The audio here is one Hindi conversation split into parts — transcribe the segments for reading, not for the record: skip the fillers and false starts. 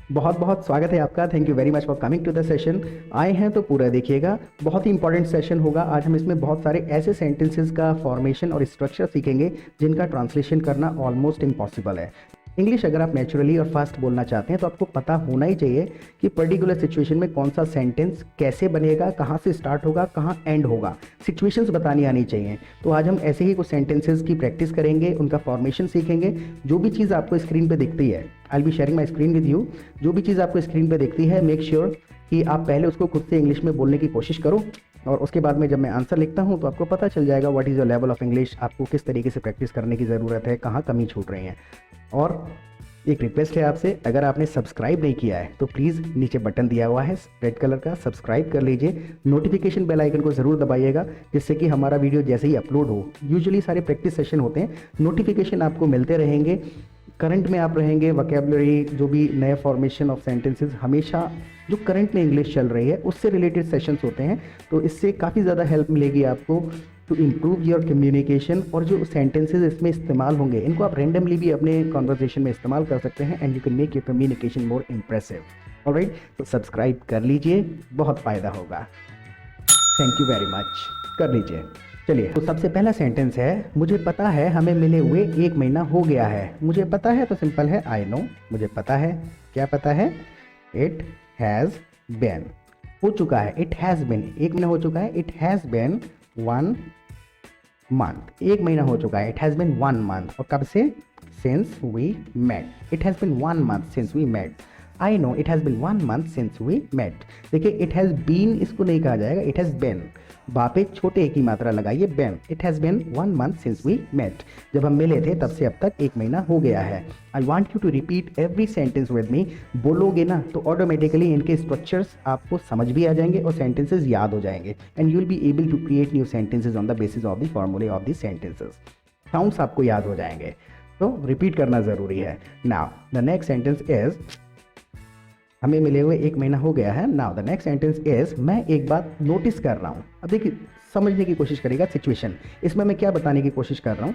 बहुत बहुत स्वागत है आपका। Thank you very much for coming to the session. आए हैं तो पूरा देखिएगा, बहुत ही इंपॉर्टेंट सेशन होगा। आज हम इसमें बहुत सारे ऐसे सेंटेंसेस का फॉर्मेशन और स्ट्रक्चर सीखेंगे जिनका ट्रांसलेशन करना ऑलमोस्ट इम्पॉसिबल है। इंग्लिश अगर आप नेचुरली और फास्ट बोलना चाहते हैं तो आपको पता होना ही चाहिए कि पर्टिकुलर सिचुएशन में कौन सा सेंटेंस कैसे बनेगा, कहाँ से स्टार्ट होगा, कहाँ एंड होगा, सिचुएशंस बतानी आनी चाहिए। तो आज हम ऐसे ही कुछ सेंटेंसेस की प्रैक्टिस करेंगे, उनका फॉर्मेशन सीखेंगे। जो भी चीज़ आपको स्क्रीन पे दिखती है, I will be sharing my screen with you. जो भी चीज़ आपको स्क्रीन पे दिखती है, मेक श्योर कि आप पहले उसको खुद से इंग्लिश में बोलने की कोशिश करो, और उसके बाद में जब मैं आंसर लिखता हूँ तो आपको पता चल जाएगा what is your level of English, आपको किस तरीके से प्रैक्टिस करने की ज़रूरत है, कहाँ कमी छूट रही है। और एक रिक्वेस्ट है आपसे, अगर आपने सब्सक्राइब नहीं किया है तो प्लीज़ नीचे बटन दिया हुआ है रेड कलर का, सब्सक्राइब कर लीजिए। नोटिफिकेशन बेल आइकन को ज़रूर दबाइएगा, जिससे कि हमारा वीडियो जैसे ही अपलोड हो, यूजुअली सारे प्रैक्टिस सेशन होते हैं, नोटिफिकेशन आपको मिलते रहेंगे, करंट में आप रहेंगे। वोकैबुलरी, जो भी नए फॉर्मेशन ऑफ सेंटेंसेस, हमेशा जो करंट में इंग्लिश चल रही है उससे रिलेटेड सेशंस होते हैं, तो इससे काफ़ी ज़्यादा हेल्प मिलेगी आपको टू इम्प्रूव योर कम्युनिकेशन। और जो सेंटेंसेस इसमें इस्तेमाल होंगे, इनको आप रैंडमली भी अपने कॉन्वर्जेशन में इस्तेमाल कर सकते हैं, and you can make your communication more impressive. Alright, तो सब्सक्राइब कर लीजिए, बहुत फ़ायदा होगा। थैंक यू वेरी मच, कर लीजिए। चलिए, तो सबसे पहला सेंटेंस है, मुझे पता है हमें मिले हुए 1 महीना हो गया है। मुझे पता है तो सिंपल है, आई नो। मुझे पता है, क्या पता है? इट हैज़ बीन, हो चुका है। इट हैज़ बीन, 1 महीना हो चुका है। इट हैज़ बीन 1 मंथ, 1 महीना हो चुका है। इट हैज़ बीन 1 मंथ, और कब से? Since we met. It has been 1 month since we met. I know it has been 1 month since we met. देखिए, इट हैज़ बीन इसको नहीं कहा जाएगा, इट हैज़ बीन। बापे छोटे एक ही मात्रा लगाइए, been. It has been 1 month since we met. जब हम मिले थे तब से अब तक 1 महीना हो गया है। I want you to repeat every sentence with me. बोलोगे ना तो ऑटोमेटिकली इनके स्ट्रक्चर्स आपको समझ भी आ जाएंगे और सेंटेंसेस याद हो जाएंगे, and you will be able to create new sentences on the basis of the formulae of the sentences. Sounds आपको याद हो जाएंगे, तो रिपीट करना ज़रूरी है। Now the next sentence is, हमें मिले हुए 1 महीना हो गया है। Now the next sentence is, मैं एक बात नोटिस कर रहा हूँ। अब देखिए, समझने की कोशिश करेगा सिचुएशन। इसमें मैं क्या बताने की कोशिश कर रहा हूँ,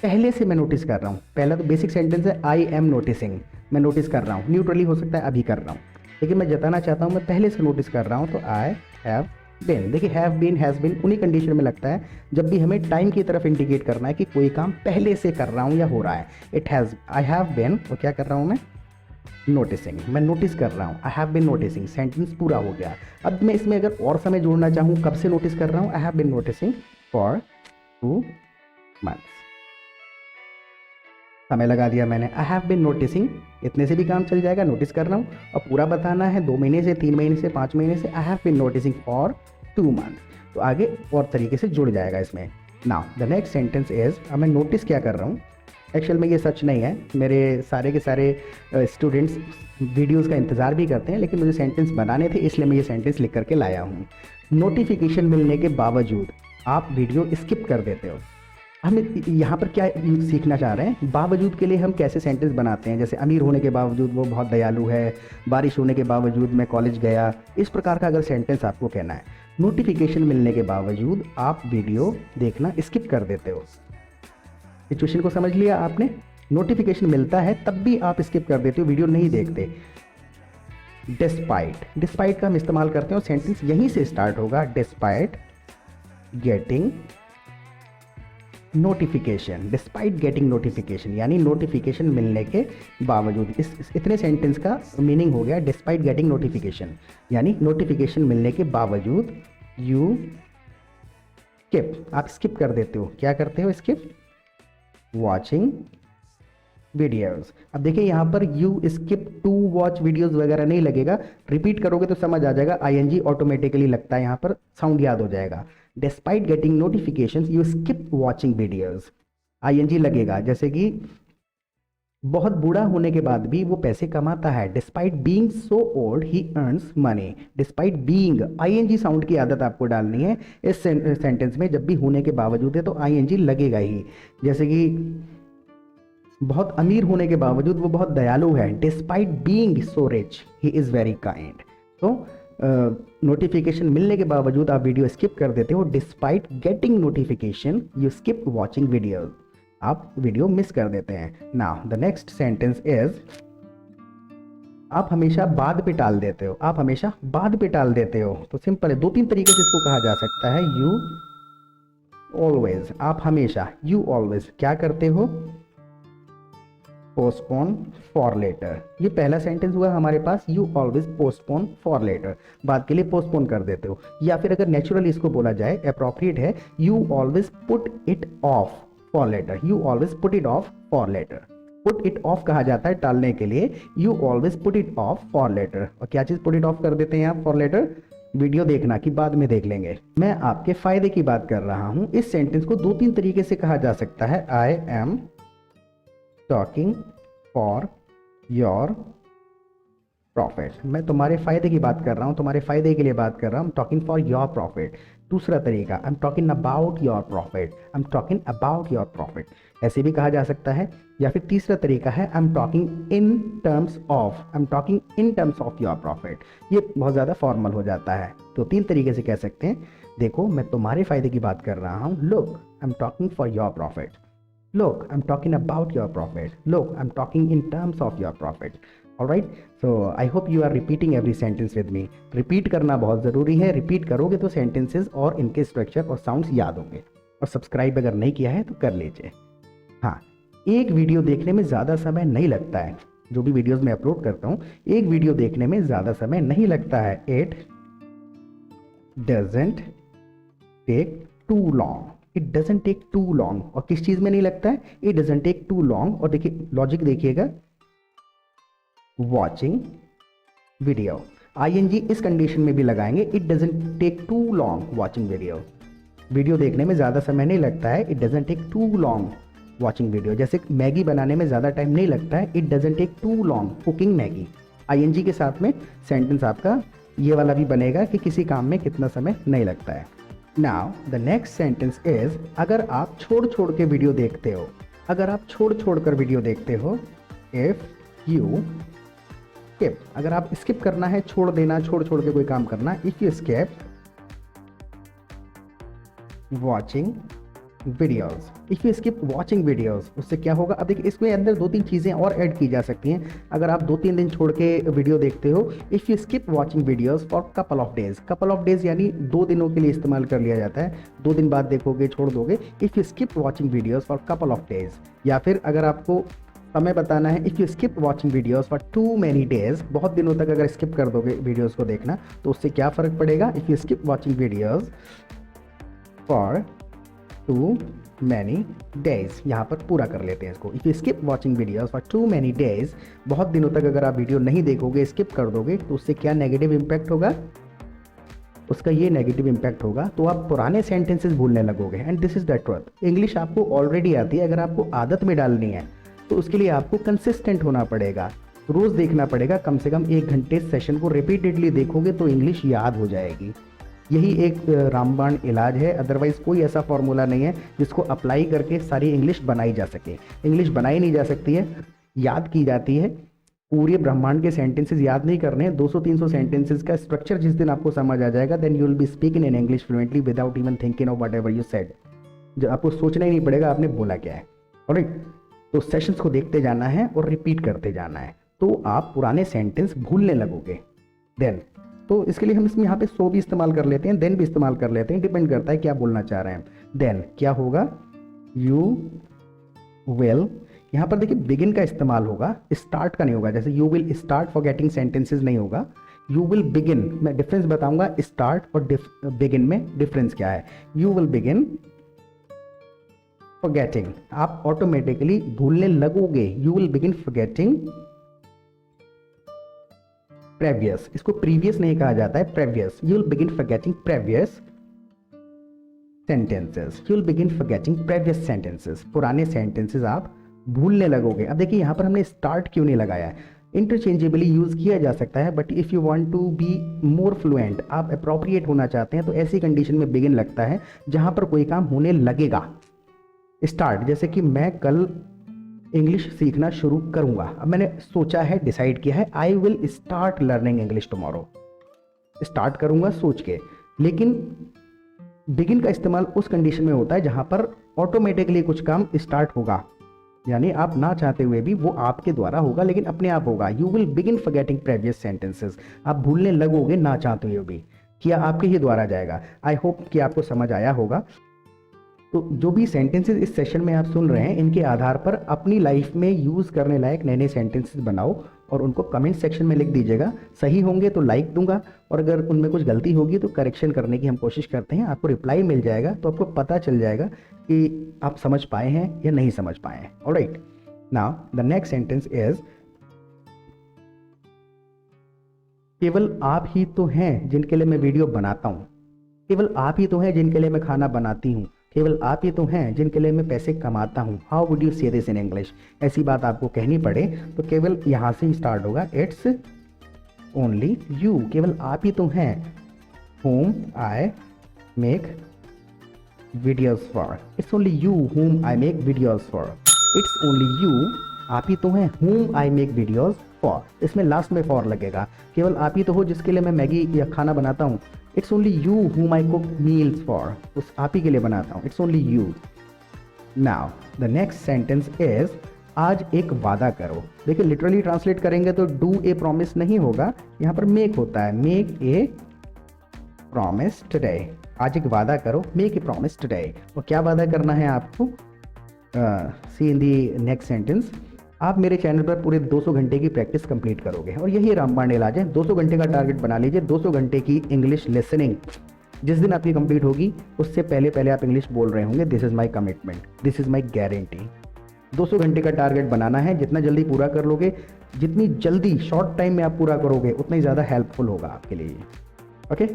पहले से मैं नोटिस कर रहा हूँ। पहला तो बेसिक सेंटेंस है, आई एम नोटिसिंग, मैं नोटिस कर रहा हूँ। न्यूट्रली हो सकता है अभी कर रहा हूँ, लेकिन मैं जताना चाहता हूँ मैं पहले से नोटिस कर रहा हूँ, तो आई हैव बीन। देखिए, हैव बीन, हैज़ बीन उन्हीं कंडीशन में लगता है जब भी हमें टाइम की तरफ इंडिकेट करना है कि कोई काम पहले से कर रहा हूँ या हो रहा है। It has, I have been, तो क्या कर रहा हूँ मैं? नोटिसिंग, मैं नोटिस कर रहा हूँ। I have been noticing, sentence पूरा हो गया। अब मैं इसमें अगर और समय जोड़ना चाहूँ, कब से नोटिस कर रहा हूँ? I have been noticing for 2 months. समय लगा दिया मैंने, आई हैव बिन नोटिसिंग, इतने से भी काम चल जाएगा। नोटिस कर रहा हूँ, और पूरा बताना है 2 महीने से, 3 महीने से, 5 महीने से। I have been noticing for 2 month, तो आगे और तरीके से जुड़ जाएगा इसमें। Now the next sentence is, अब मैं नोटिस क्या कर रहा हूँ। एक्चुअल में ये सच नहीं है, मेरे सारे के सारे स्टूडेंट्स वीडियोस का इंतज़ार भी करते हैं, लेकिन मुझे सेंटेंस बनाने थे, इसलिए मैं ये सेंटेंस लिख करके लाया हूँ। नोटिफिकेशन मिलने के बावजूद आप वीडियो स्किप कर देते हो। हम यहाँ पर क्या सीखना चाह रहे हैं, बावजूद के लिए हम कैसे सेंटेंस बनाते हैं। जैसे, अमीर होने के बावजूद वो बहुत दयालु है, बारिश होने के बावजूद मैं कॉलेज गया। इस प्रकार का अगर सेंटेंस आपको कहना है, नोटिफिकेशन मिलने के बावजूद आप वीडियो देखना स्किप कर देते हो। सिचुएशन को समझ लिया आपने? नोटिफिकेशन मिलता है तब भी आप स्किप कर देते हो, वीडियो नहीं देखते। डिस्पाइट, डिस्पाइट का हम इस्तेमाल करते हैं और सेंटेंस यहीं से स्टार्ट होगा। Despite getting notification, despite getting notification, यानी नोटिफिकेशन मिलने के बावजूद। इस इतने सेंटेंस का मीनिंग हो गया डिस्पाइट गेटिंग नोटिफिकेशन, यानी नोटिफिकेशन मिलने के बावजूद यू स्किप, आप स्किप कर देते हो। क्या करते हो? Skip watching videos. अब देखिए, यहाँ पर you skip to watch videos वगैरह नहीं लगेगा, रिपीट करोगे तो समझ आ जाएगा। आईएनजी ऑटोमेटिकली लगता है, यहाँ पर साउंड याद हो जाएगा। Despite getting notifications you skip watching videos, ING लगेगा। जैसे कि बहुत बूढ़ा होने के बाद भी वो पैसे कमाता है। Despite being so old he earns money. Despite being, ING sound की आदत आपको डालनी है इस सेंटेंस में। जब भी होने के बावजूद है तो आईएनजी लगेगा ही। जैसे कि बहुत अमीर होने के बावजूद वो बहुत दयालु है। Despite being so rich he is very kind. तो नोटिफिकेशन मिलने के बावजूद आप वीडियो स्किप कर देते हो। Despite getting notification you skip watching video, आप वीडियो मिस कर देते हैं। Now the next sentence is, आप हमेशा बाद पे टाल देते हो, आप हमेशा बाद पे टाल देते हो। तो सिंपल है, 2-3 तरीके से इसको कहा जा सकता है। यू ऑलवेज, आप हमेशा, यू ऑलवेज क्या करते हो, पोस्टपोन फॉर लेटर। ये पहला सेंटेंस हुआ हमारे पास, you always postpone for later, बाद के लिए पोस्टपोन कर देते हो। या फिर अगर नेचुरली इसको बोला जाए, अप्रोप्रिएट है, you always put it off for later, you always put it off for later. Put it off कहा जाता है टालने के लिए, you always put it off for later. और क्या चीज पुट इट ऑफ कर देते हैं आप फॉर लेटर? वीडियो देखना कि बाद में देख लेंगे। मैं आपके फायदे की बात कर रहा हूं। इस सेंटेंस को 2-3 तरीके से कहा जा सकता है। I am talking for your profit, मैं तुम्हारे फायदे की बात कर रहा हूँ, तुम्हारे फायदे के लिए बात कर रहा हूँ। Talking for your profit. दूसरा तरीका, I am talking about your profit, I am talking about your profit, ऐसे भी कहा जा सकता है। या फिर तीसरा तरीका है, I am talking in terms of, I am talking in terms of your profit. ये बहुत ज़्यादा फॉर्मल हो जाता है, तो 3 तरीके से कह सकते हैं। देखो, मैं तुम्हारे फायदे की बात कर रहा हूँ, look I am talking for your profit, look I'm talking about your profit, look I'm talking in terms of your profit. All right, so I hope you are repeating every sentence with me. Repeat करना बहुत ज़रूरी है, रिपीट करोगे तो सेंटेंसेस और इनके स्ट्रक्चर और साउंड्स याद होंगे। और सब्सक्राइब अगर नहीं किया है तो कर लीजिए। हाँ, एक वीडियो देखने में ज़्यादा समय नहीं लगता है। जो भी वीडियोस मैं अपलोड करता हूँ, एक वीडियो देखने में ज़्यादा समय नहीं लगता है। It doesn't take too long, it doesn't take too long. और किस चीज में नहीं लगता है? It doesn't take too long. और देखिए लॉजिक देखिएगा, वॉचिंग वीडियो, आईएनजी इस कंडीशन में भी लगाएंगे। It doesn't take too long watching video, video देखने में ज़्यादा समय नहीं लगता है। It doesn't take too long watching video. जैसे मैगी बनाने में ज़्यादा टाइम नहीं लगता है। It doesn't take too long cooking Maggi. ING के साथ में सेंटेंस आपका ये वाला भी बनेगा कि किसी काम में कितना समय नहीं लगता है। Now the next sentence is, अगर आप छोड़ के वीडियो देखते हो, अगर आप छोड़ कर वीडियो देखते हो, इफ यू स्किप, अगर आप स्किप करना है, छोड़ देना, छोड़ के कोई काम करना, if you skip watching videos, if you skip watching videos, उससे क्या होगा? अब देखिए इसमें अंदर 2-3 चीज़ें और ऐड की जा सकती हैं। अगर आप 2-3 दिन छोड़ के वीडियो देखते हो, if you skip watching videos for couple of days, couple of days यानी 2 दिनों के लिए इस्तेमाल कर लिया जाता है। 2 दिन बाद देखोगे, छोड़ दोगे। If you skip watching videos for couple of days. या फिर अगर आपको समय बताना है, if you skip watching videos for too many days, बहुत दिनों तक अगर स्किप कर दोगे वीडियोस को देखना, तो उससे क्या फ़र्क पड़ेगा? If you skip watching videos for too many days, यहाँ पर पूरा कर लेते हैं इसको। If you skip watching videos for too many days, बहुत दिनों तक अगर आप वीडियो नहीं देखोगे, स्किप कर दोगे, तो उससे क्या नेगेटिव इम्पैक्ट होगा? उसका ये नेगेटिव इम्पैक्ट होगा, तो आप पुराने सेंटेंसेस भूलने लगोगे। And this is the truth. English आपको ऑलरेडी आती है, अगर आपको आदत में डालनी है तो उसके लिए आपको कंसिस्टेंट होना पड़ेगा, रोज़ देखना पड़ेगा। कम से कम 1 घंटे सेशन को रिपीटेडली देखोगे तो इंग्लिश याद हो जाएगी। यही एक रामबाण इलाज है। अदरवाइज़ कोई ऐसा फॉर्मूला नहीं है जिसको अप्लाई करके सारी इंग्लिश बनाई जा सके। इंग्लिश बनाई नहीं जा सकती है, याद की जाती है। पूरे ब्रह्मांड के सेंटेंसेस याद नहीं करने हैं। 200-300 सेंटेंसेस का स्ट्रक्चर जिस दिन आपको समझ आ जाएगा, then you will be speaking in English fluently without even thinking of whatever you said. जब आपको सोचना ही नहीं पड़ेगा आपने बोला क्या है। ऑलराइट, तो सेशंस को देखते जाना है और रिपीट करते जाना है, तो आप पुराने सेंटेंस भूलने लगोगे। देन तो इसके लिए हम इसमें यहाँ पे सो भी इस्तेमाल कर लेते हैं, देन भी इस्तेमाल कर लेते हैं, डिपेंड करता है क्या बोलना चाह रहे हैं। देन क्या होगा? यू विल, यहाँ पर देखिए बिगिन का इस्तेमाल होगा, स्टार्ट का नहीं होगा। जैसे you will start forgetting sentences नहीं होगा, यू विल बिगिन। मैं डिफरेंस बताऊंगा स्टार्ट और बिगिन में डिफरेंस क्या है। यू विल बिगिन फॉरगेटिंग, आप ऑटोमेटिकली भूलने लगोगे। You will begin forgetting previous, इसको प्रीवियस नहीं कहा जाता है, previous. You will begin forgetting previous sentences, you will begin forgetting previous sentences. पुराने सेंटेंसेस आप भूलने लगोगे। अब देखिए यहाँ पर हमने स्टार्ट क्यों नहीं लगाया है? इंटरचेंजेबली यूज़ किया जा सकता है, but if you want to be more fluent, आप अप्रोप्रिएट होना चाहते हैं, तो ऐसी कंडीशन में बिगिन लगता है जहाँ पर कोई काम होने लगेगा। स्टार्ट, जैसे कि मैं कल इंग्लिश सीखना शुरू करूंगा। अब मैंने सोचा है, डिसाइड किया है, I will start learning English tomorrow. Start करूंगा सोच के। लेकिन बिगिन का इस्तेमाल उस कंडीशन में होता है जहां पर ऑटोमेटिकली कुछ काम स्टार्ट होगा। यानी आप ना चाहते हुए भी वो आपके द्वारा होगा, लेकिन अपने आप होगा। You will begin forgetting previous sentences, आप भूलने लगोगे ना चाहते हुए भी, किया आपके ही द्वारा जाएगा। आई होप कि आपको समझ आया होगा। तो जो भी सेंटेंसेस इस सेशन में आप सुन रहे हैं, इनके आधार पर अपनी लाइफ में यूज़ करने लायक नए नए सेंटेंसेस बनाओ और उनको कमेंट सेक्शन में लिख दीजिएगा। सही होंगे तो लाइक दूंगा, और अगर उनमें कुछ गलती होगी तो करेक्शन करने की हम कोशिश करते हैं। आपको रिप्लाई मिल जाएगा तो आपको पता चल जाएगा कि आप समझ पाए हैं या नहीं समझ पाए हैं। Alright, now the next sentence is, केवल आप ही तो हैं जिनके लिए मैं वीडियो बनाता हूँ, केवल आप ही तो हैं जिनके लिए मैं खाना बनाती हूँ, केवल आप ही तो हैं जिनके लिए मैं पैसे कमाता हूँ। हाउ वुड यू से दिस इन इंग्लिश? ऐसी बात आपको कहनी पड़े तो केवल यहाँ से ही स्टार्ट होगा। इट्स ओनली यू, केवल आप ही तो हैं, whom I make videos for, it's only you whom I make videos for, it's only you, आप ही तो हैं, whom I make videos for, इसमें लास्ट में for लगेगा। केवल आप ही तो हो जिसके लिए मैं मैगी या खाना बनाता हूँ। It's only you whom I cook meals for, उस आप ही के लिए बनाता हूँ। It's only you. Now the next sentence is, आज एक वादा करो। देखिए लिटरली ट्रांसलेट करेंगे तो डू ए प्रॉमिस नहीं होगा, यहाँ पर मेक होता है। मेक ए प्रॉमिस टुडे, आज एक वादा करो, मेक ए प्रॉमिस टुडे। और क्या वादा करना है आपको? सी इन दी नेक्स्ट सेंटेंस, आप मेरे चैनल पर पूरे 200 घंटे की प्रैक्टिस कंप्लीट करोगे। और यही रामबाण इलाज है, 200 घंटे का टारगेट बना लीजिए। 200 घंटे की इंग्लिश लिसनिंग जिस दिन आपकी कंप्लीट होगी, उससे पहले पहले आप इंग्लिश बोल रहे होंगे। This is my commitment, this is my guarantee. 200 घंटे का टारगेट बनाना है, जितना जल्दी पूरा कर लोगे, जितनी जल्दी शॉर्ट टाइम में आप पूरा करोगे, उतना ही ज़्यादा हेल्पफुल होगा आपके लिए। ओके,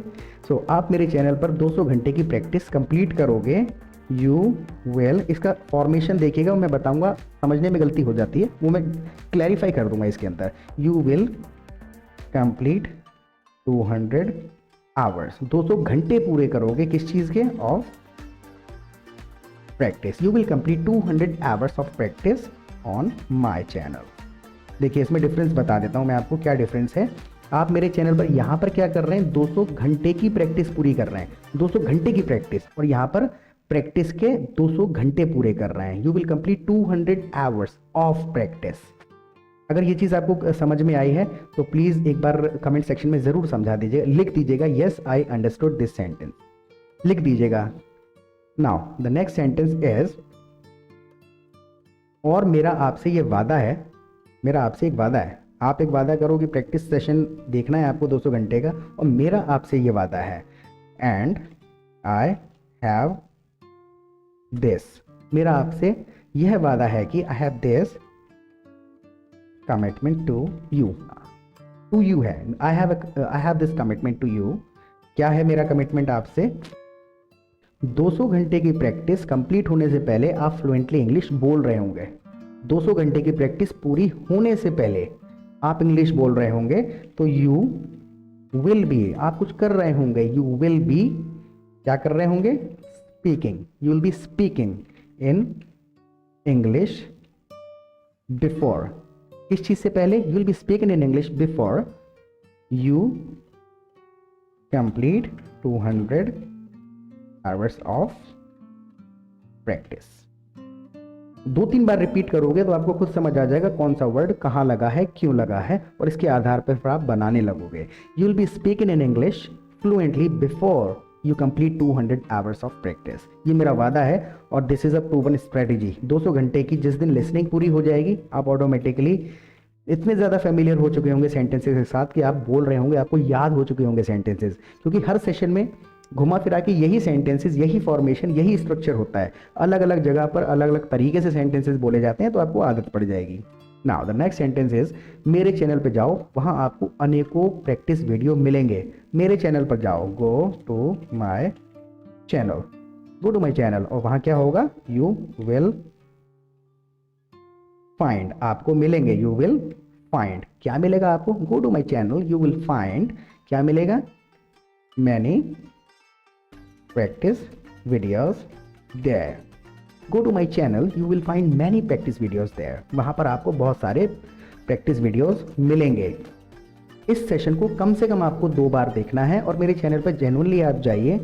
सो आप मेरे चैनल पर 200 घंटे की प्रैक्टिस कंप्लीट करोगे। यू विल, इसका फॉर्मेशन देखिएगा, मैं बताऊंगा, समझने में गलती हो जाती है वो मैं क्लैरिफाई कर दूंगा इसके अंदर। यू विल कंप्लीट 200 आवर्स, 200 घंटे पूरे करोगे किस चीज़ के? Of practice. You will complete 200 hours of practice on my channel. देखिए इसमें डिफरेंस बता देता हूँ मैं आपको, क्या डिफरेंस है। आप मेरे चैनल पर यहाँ पर क्या कर रहे हैं? 200 घंटे की प्रैक्टिस पूरी कर रहे हैं, 200 घंटे की प्रैक्टिस, और यहाँ पर प्रैक्टिस के 200 घंटे पूरे कर रहे हैं। You will complete 200 hours of practice. अगर ये चीज़ आपको समझ में आई है तो प्लीज़ एक बार कमेंट सेक्शन में ज़रूर समझा दीजिएगा, लिख दीजिएगा yes I understood this sentence, लिख दीजिएगा। Now the next sentence is, और मेरा आपसे ये वादा है, मेरा आपसे एक वादा है। आप एक वादा करो कि प्रैक्टिस सेशन देखना है आपको 200 घंटे का, और मेरा आपसे ये वादा है। एंड आई हैव दिस, मेरा आपसे यह वादा है कि I have this commitment to you है। I have this commitment to you. क्या है मेरा कमिटमेंट आपसे? 200 घंटे की प्रैक्टिस कंप्लीट होने से पहले आप फ्लुएंटली इंग्लिश बोल रहे होंगे। 200 घंटे की प्रैक्टिस पूरी होने से पहले आप इंग्लिश बोल रहे होंगे, तो यू विल बी, आप कुछ कर रहे होंगे, यू विल बी क्या कर रहे होंगे? Speaking, you will be speaking in English before, किस चीज से पहले? You will be speaking in English before you complete 200 hours of practice. 2-3 bar repeat करोगे तो आपको खुद समझ आ जाएगा कौन सा वर्ड कहाँ लगा है, क्यों लगा है, और इसके आधार पर फिर आप बनाने लगोगे। You will be speaking in English fluently before you complete 200 hours of practice. ये मेरा वादा है और this is a proven strategy. 200 घंटे की जिस दिन लिसनिंग पूरी हो जाएगी, आप ऑटोमेटिकली इतने ज़्यादा फेमिलियर हो चुके होंगे सेंटेंसेस के साथ कि आप बोल रहे होंगे, आपको याद हो चुके होंगे सेंटेंसेस, क्योंकि हर सेशन में घुमा फिरा के यही सेंटेंसेस, यही फॉर्मेशन, यही स्ट्रक्चर होता है। अलग अलग जगह पर अलग अलग तरीके से सेंटेंसेस बोले जाते हैं, तो आपको आदत पड़ जाएगी। Now the next sentence is, मेरे चैनल पे जाओ, वहाँ आपको अनेकों प्रैक्टिस वीडियो मिलेंगे। मेरे चैनल पर जाओ, go to my channel, go to my channel, और वहाँ क्या होगा? यू विल फाइंड, आपको मिलेंगे, यू विल फाइंड, क्या मिलेगा आपको? Go to my channel, you will find, क्या मिलेगा? Many practice videos there. Go to my channel, you will find many practice videos there. वहाँ पर आपको बहुत सारे प्रैक्टिस वीडियोस मिलेंगे। इस सेशन को कम से कम आपको 2 बार देखना है, और मेरे चैनल पर जेन्युइनली आप जाइए,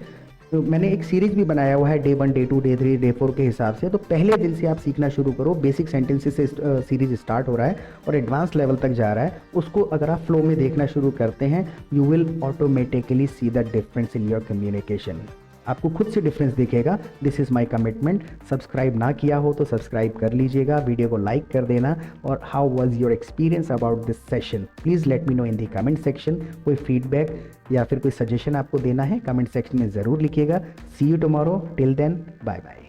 तो मैंने एक सीरीज भी बनाया हुआ है, डे 1, डे 2, डे 3, डे 4 के हिसाब से। तो पहले दिन से आप सीखना शुरू करो, बेसिक सेंटेंसेस से सीरीज स्टार्ट हो रहा है और एडवांस लेवल तक जा रहा है। उसको अगर आप फ्लो में देखना शुरू करते हैं, you will automatically see the difference in your communication. आपको खुद से डिफरेंस दिखेगा। This is my commitment. Subscribe ना किया हो तो सब्सक्राइब कर लीजिएगा, वीडियो को लाइक कर देना। और how was your experience about this session, please let me know in the comment section. कोई फीडबैक या फिर कोई सजेशन आपको देना है, कमेंट सेक्शन में ज़रूर लिखिएगा। See you tomorrow, till then bye bye.